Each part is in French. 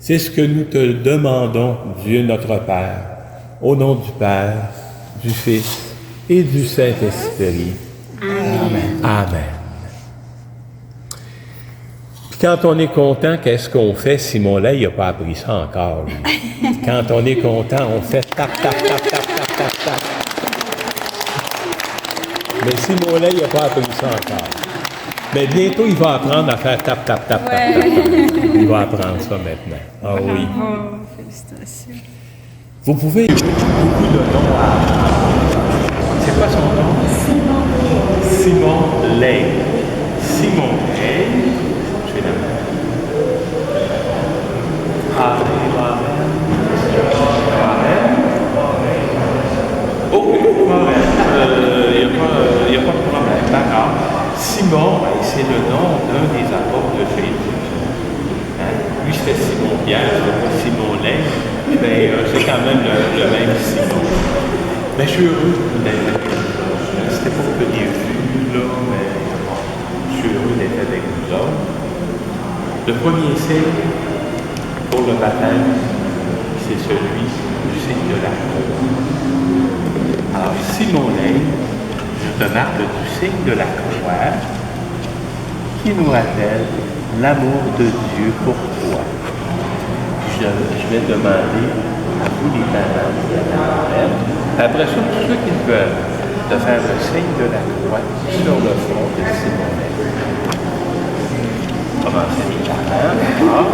C'est ce que nous te demandons, Dieu notre Père, au nom du Père, du Fils et du Saint-Esprit. Amen. Amen. Puis quand on est content, qu'est-ce qu'on fait? Simon Lay, il n'a pas appris ça encore, lui. Quand on est content, on fait tap, tap, tap, tap, tap, tap, tap. Mais Simon Lay, il n'a pas appris ça encore. Mais bientôt, il va apprendre à faire tap, tap, tap, tap, tap, tap. Il va apprendre ça maintenant. Ah oui. Oh, félicitations. Vous pouvez beaucoup de noms à... C'est quoi son nom? Simon Lay. Simon Lay. Je vais la mettre. Amen. Oh, il n'y a pas de problème. D'accord. Simon, c'est le nom d'un des apôtres de Jésus. Hein? Lui, c'était Simon Pierre, c'était pas Simon Lay. Mais c'est quand même le même Simon. Mais je suis heureux d'être. C'était pas que des vues, là, mais je suis heureux d'être avec vous autres. Le premier signe pour le baptême, c'est celui du signe de la croix. Alors, Simon Lay, je te marque du signe de la croix qui nous rappelle l'amour de Dieu pour toi. Je vais demander à tous les parents qui attendent. Après ça, tous ceux qui veulent, de faire le signe de la croix sur le front de Simon Lay. Commencez les parents, d'accord?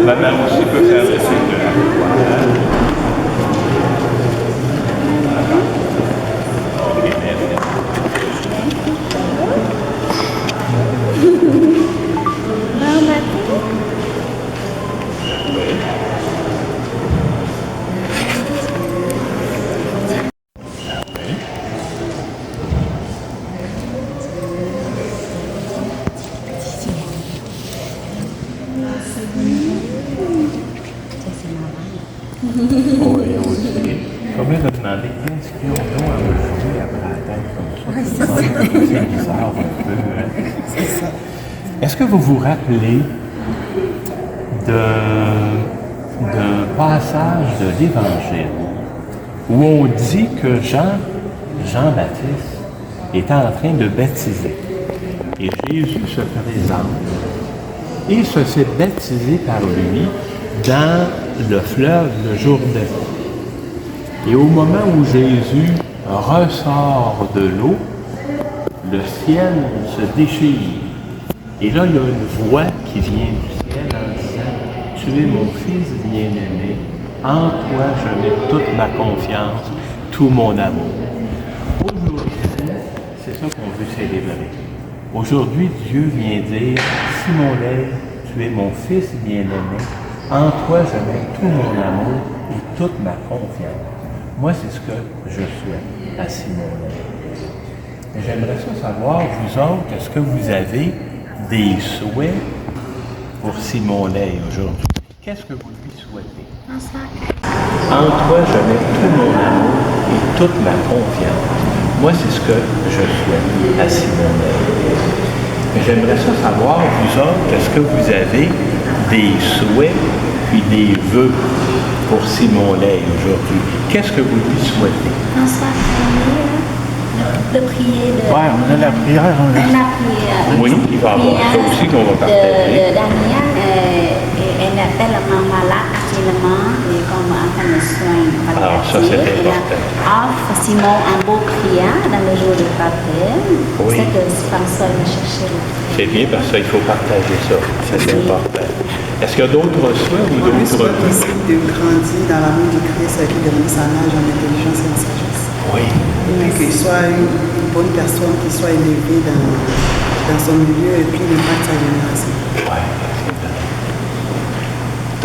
Maman aussi peut faire le signe de la croix. Ok, merci. Bon matin. Oui, aussi. Combien de demander qu'est-ce qu'ils ont d'eau à me jouer après la tête comme ça? C'est bizarre un peu. Hein? C'est ça. Est-ce que vous vous rappelez d'un passage de l'Évangile où on dit que Jean-Baptiste était en train de baptiser? Et Jésus se présente et se fait baptiser par lui dans le fleuve de Jourdain. Et au moment où Jésus ressort de l'eau, le ciel se déchire. Et là, il y a une voix qui vient du ciel en disant « Tu es mon fils bien-aimé, en toi je mets toute ma confiance, tout mon amour. » Aujourd'hui, c'est ça qu'on veut célébrer. Aujourd'hui, Dieu vient dire « Simon Lay, tu es mon fils bien-aimé, en toi je mets tout mon amour et toute ma confiance. » Moi, c'est ce que je souhaite à Simon Lay. J'aimerais ça savoir, vous autres, est-ce que vous avez des souhaits pour Simon Lay aujourd'hui? Qu'est-ce que vous lui souhaitez? En toi, je mets tout mon amour et toute ma confiance. Moi, c'est ce que je souhaite à Simon Lay. J'aimerais ça savoir, vous autres, est-ce que vous avez des souhaits puis des vœux pour Simon Lay aujourd'hui? Qu'est-ce que vous lui souhaitez? De prier de... Oui, on a la prière. La prière. Oui, il va y avoir ça aussi qu'on va partager. De Daniel, elle est tellement malade actuellement et comme en train de soins. Alors ça, c'est important. Offre Simon un beau prière dans le jour de baptême. Oui. C'est que François va chercher le prière. C'est bien parce qu'il faut partager ça. C'est important. Est-ce qu'il y a d'autres souhaits ou On lui d'autres... souhaite aussi de grandir dans l'amour du Christ et de donner sa âge en intelligence et en sagesse. Oui. Et qu'il soit une bonne personne, qu'il soit élevé dans son milieu et puis l'impact de sa génération. Oui.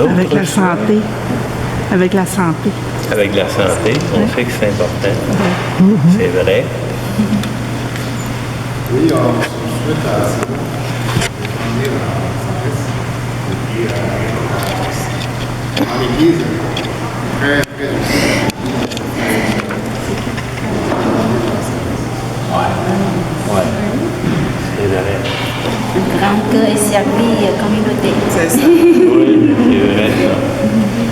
Avec la santé. Avec la santé. Avec la santé, on sait que c'est important. C'est vrai. Oui, on souhaite à grandir en sagesse et l'Église très, très utile. Ouais. C'est vrai. Un grand cœur et servir la communauté. C'est ça. Oui, c'est vrai ça.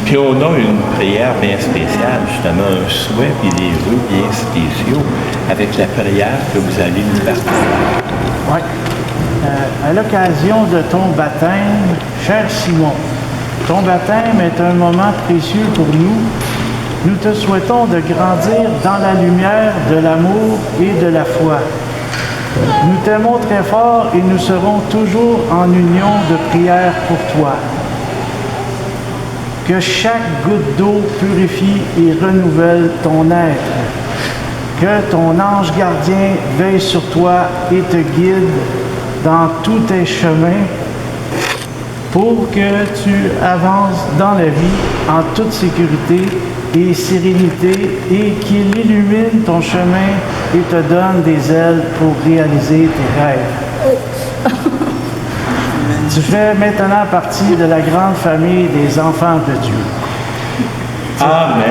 Puis on a une prière bien spéciale, justement, un souhait et des vœux bien spéciaux avec la prière que vous allez nous partager. Oui. À l'occasion de ton baptême, cher Simon, ton baptême est un moment précieux pour nous. Nous te souhaitons de grandir dans la lumière de l'amour et de la foi. Nous t'aimons très fort et nous serons toujours en union de prière pour toi. Que chaque goutte d'eau purifie et renouvelle ton être. Que ton ange gardien veille sur toi et te guide dans tous tes chemins pour que tu avances dans la vie en toute sécurité et sérénité et qu'il illumine ton chemin et te donne des ailes pour réaliser tes rêves. Tu fais maintenant partie de la grande famille des enfants de Dieu. Amen.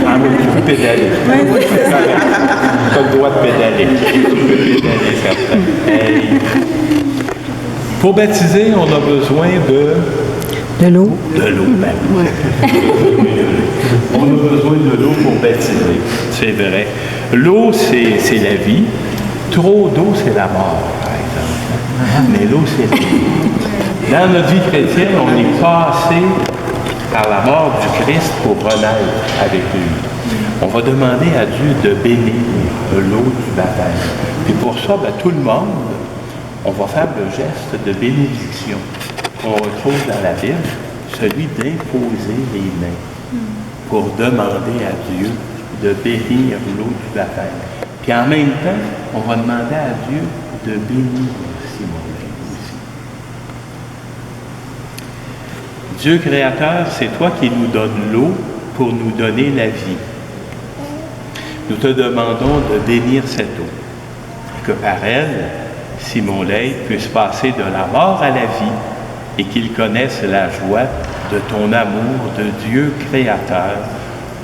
Ah oui, tu peux pédaler. Tu as le droit de pédaler. Tu peux pédaler, certain. Hey. Pour baptiser, on a besoin De l'eau. de l'eau. Ben. On a besoin de l'eau pour baptiser. C'est vrai. L'eau, c'est la vie. Trop d'eau, c'est la mort, par exemple. Mais l'eau, c'est la vie. Dans notre vie chrétienne, on est passé par la mort du Christ pour renaître avec lui. On va demander à Dieu de bénir l'eau du baptême. Puis pour ça, ben, tout le monde, on va faire le geste de bénédiction qu'on retrouve dans la Bible, celui d'imposer les mains pour demander à Dieu de bénir l'eau du baptême. Puis en même temps, on va demander à Dieu de bénir Simon aussi. Dieu créateur, c'est toi qui nous donnes l'eau pour nous donner la vie. Nous te demandons de bénir cette eau, et que par elle, Simon Leigh puisse passer de la mort à la vie et qu'il connaisse la joie de ton amour de Dieu créateur,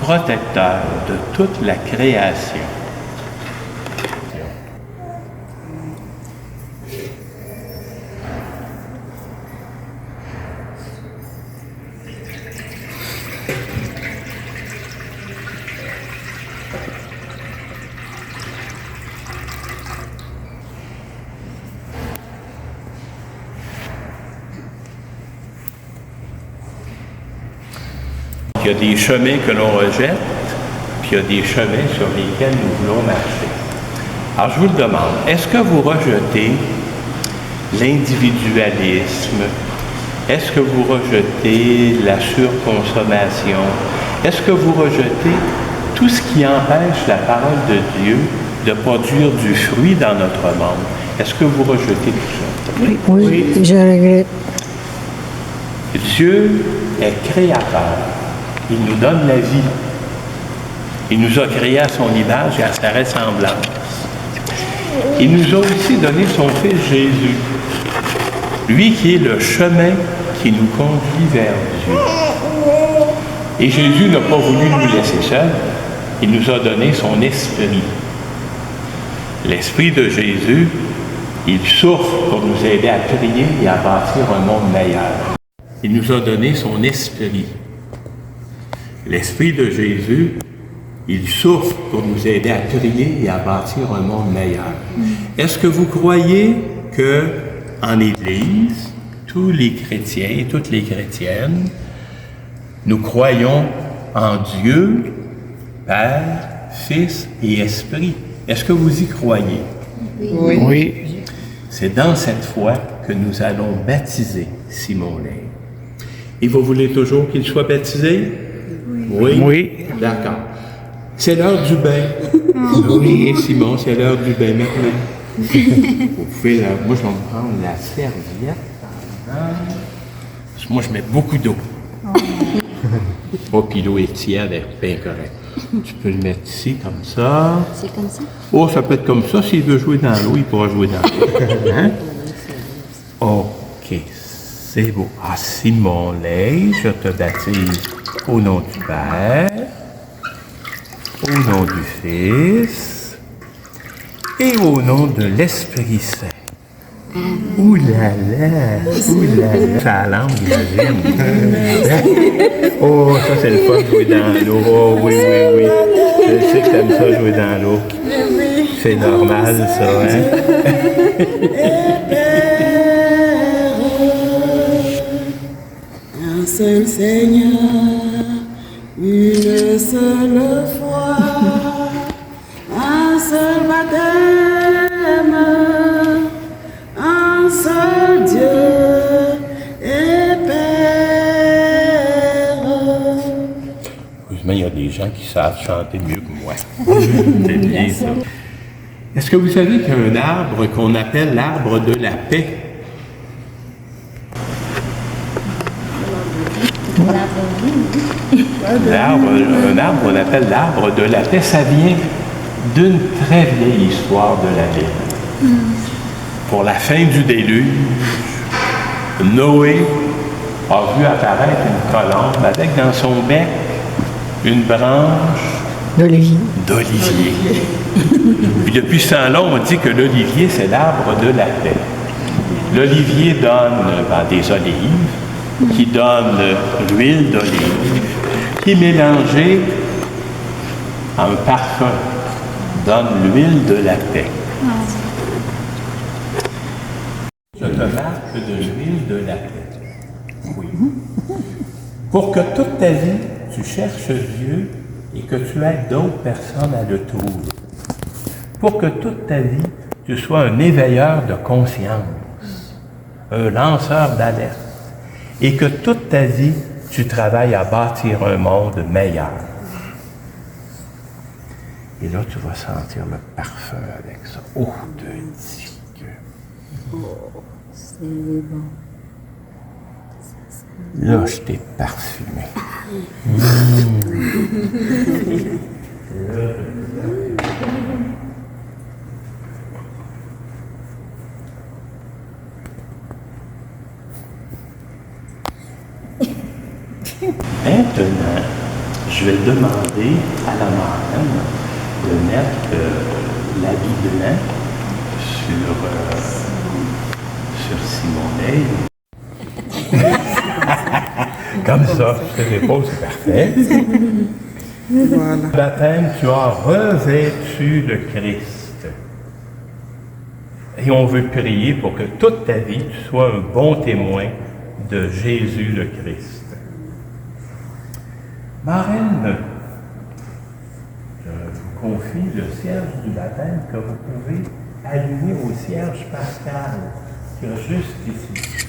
protecteur de toute la création. Il y a des chemins que l'on rejette, puis il y a des chemins sur lesquels nous voulons marcher. Alors, je vous le demande, est-ce que vous rejetez l'individualisme? Est-ce que vous rejetez la surconsommation? Est-ce que vous rejetez tout ce qui empêche la parole de Dieu de produire du fruit dans notre monde? Est-ce que vous rejetez tout ça? Oui, je regrette. Dieu est créateur. Il nous donne la vie. Il nous a créés à son image et à sa ressemblance. Il nous a aussi donné son Fils Jésus, lui qui est le chemin qui nous conduit vers Dieu. Et Jésus n'a pas voulu nous laisser seuls, il nous a donné son Esprit. L'Esprit de Jésus, il souffre pour nous aider à prier et à bâtir un monde meilleur. Il nous a donné son Esprit. L'Esprit de Jésus, il souffre pour nous aider à prier et à bâtir un monde meilleur. Est-ce que vous croyez que en Église, tous les chrétiens et toutes les chrétiennes, nous croyons en Dieu, Père, Fils et Esprit? Est-ce que vous y croyez? Oui. C'est dans cette foi que nous allons baptiser Simon Leigh. Et vous voulez toujours qu'il soit baptisé? Oui. Oui. D'accord. C'est l'heure du bain. Oui, Simon, c'est l'heure du bain maintenant. Vous pouvez moi, je vais me prendre la serviette. Parce que moi, je mets beaucoup d'eau. Oh, puis l'eau est tiède, elle est bien correcte. Tu peux le mettre ici, comme ça. C'est comme ça? Oh, ça peut être comme ça. S'il veut jouer dans l'eau, il pourra jouer dans l'eau. Hein? OK. C'est beau. Ah, Simon Lay, je te baptise au nom du Père, au nom du Fils et au nom de l'Esprit Saint. Ouh là là, ouh là là. Ça a la langue, j'imagine. Oh, ça c'est le fun de jouer dans l'eau. Oh oui, oui, oui. Je sais que t'aimes ça jouer dans l'eau. C'est normal, ça, hein? Un seul Seigneur, une seule foi, un seul baptême, un seul Dieu et Père. Heureusement, il y a des gens qui savent chanter mieux que moi. C'est bien ça. Est-ce que vous savez qu'il y a un arbre qu'on appelle l'arbre de la paix? Un arbre qu'on appelle l'arbre de la paix, ça vient d'une très vieille histoire de la Bible. Pour la fin du déluge, Noé a vu apparaître une colombe avec dans son bec une branche d'olivier. Puis depuis ce temps-là, on dit que l'olivier, c'est l'arbre de la paix. L'olivier donne des olives, qui donne l'huile d'olive, qui est mélangée à un parfum, donne l'huile de la paix. Je te marque de l'huile de la paix. Oui. Pour que toute ta vie, tu cherches Dieu et que tu aides d'autres personnes à le trouver. Pour que toute ta vie, tu sois un éveilleur de conscience, un lanceur d'alerte, et que toute ta vie, tu travailles à bâtir un monde meilleur. Et là, tu vas sentir le parfum avec ça. Oh, te dis que... C'est bon. Là, je t'ai parfumé. Maintenant, je vais demander à la marraine de mettre l'habit blanc sur Simon Lay. Comme ça, je te dépose, c'est parfait. Voilà. Baptême, tu as revêtu le Christ. Et on veut prier pour que toute ta vie, tu sois un bon témoin de Jésus le Christ. Marraine, je vous confie le cierge du baptême que vous pouvez allumer au cierge pascal, qui est juste ici.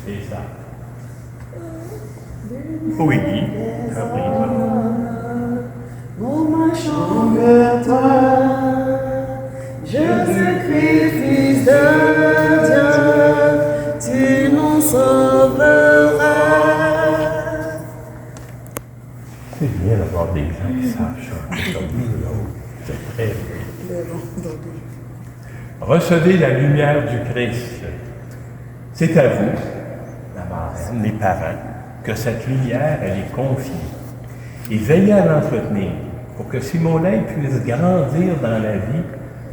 C'est ça. Oui, t'as pris ça. Mon chanteur, Jésus-Christ, Fils de Dieu, tu nous sauveras. C'est bien d'avoir des gens qui savent chanter comme nous, là. C'est très bien. Recevez la lumière du Christ. C'est à vous, la marraine, les parents, que cette lumière, elle est confiée. Et veillez à l'entretenir pour que Simon Lay puisse grandir dans la vie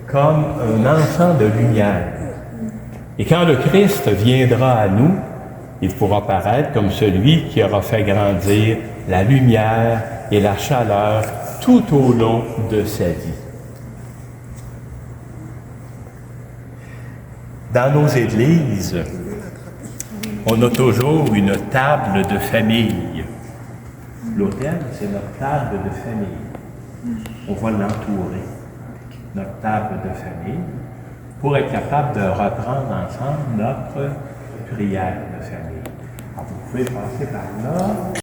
comme un enfant de lumière. Et quand le Christ viendra à nous, il pourra paraître comme celui qui aura fait grandir la lumière et la chaleur tout au long de sa vie. Dans nos églises, on a toujours une table de famille. L'autel, c'est notre table de famille. On va l'entourer, notre table de famille, pour être capable de reprendre ensemble notre prière de famille. Alors, vous pouvez passer par là.